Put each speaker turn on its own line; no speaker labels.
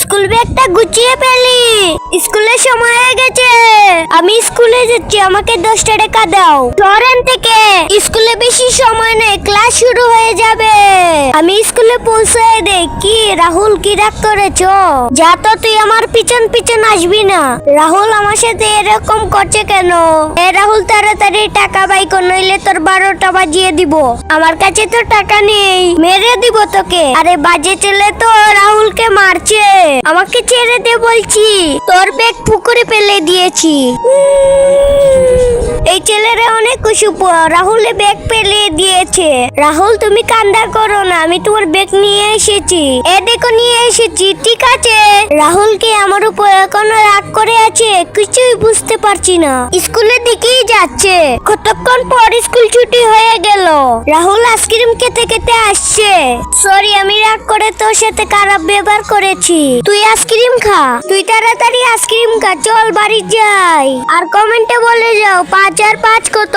School ব্যাগটা গুছিয়ে ফেলি। স্কুলের সময় হয়ে গেছে, আমি স্কুলে যাচ্ছি, আমাকে 10টা টাকা দাও। ধরেন থেকে স্কুলে বেশি সময় নেই, ক্লাস শুরু হয়ে যাবে। আমি স্কুলে পৌঁছে দেই। কি রাহুল, কি রাগ করেছো? যা তো, তুই আমার পিছন পিছন আসবি না। রাহুল আমার সাথে এরকম করছে কেন? রাহুল তাড়াতাড়ি টাকা বাই কর, নইলে তোর 12টা বাজিয়ে দিব। আমার কাছে তো টাকা নেই, মেরে দিব তোকে। আরে বাজে ছেলে তো রাহুলকে মারছে। আমাকে ছেড়ে দে বলছি, তোর ব্যাগ পুকুরে ফেলে দিয়েছি। এই ছেলেরা অনেক কুসুপ, রাহুলে ব্যাগ ফেলে দিয়েছে। রাহুল তুমি কান্দা করো না, আমি তোমার ব্যাগ নিয়ে এসেছি। দেখো নিয়ে এসেছি, ঠিক আছে? রাহুল কি আমার উপর এখনো রাগ করে আছে? কিছুই বুঝতে পারছি না। স্কুলের দিকেই যাচ্ছে। কতক্ষণ পর স্কুল ছুটি হয়ে গেল। রাহুল আইসক্রিম খেতে খেতে আসছে। সরি, আমি রাগ করে তোর সাথে খারাপ ব্যবহার করেছি। তুই আইসক্রিম খা, তুই তাড়াতাড়ি আইসক্রিম খা, চল বাড়ি যাই। আর কমেন্টে বলে যাও 5 আর 5 কত।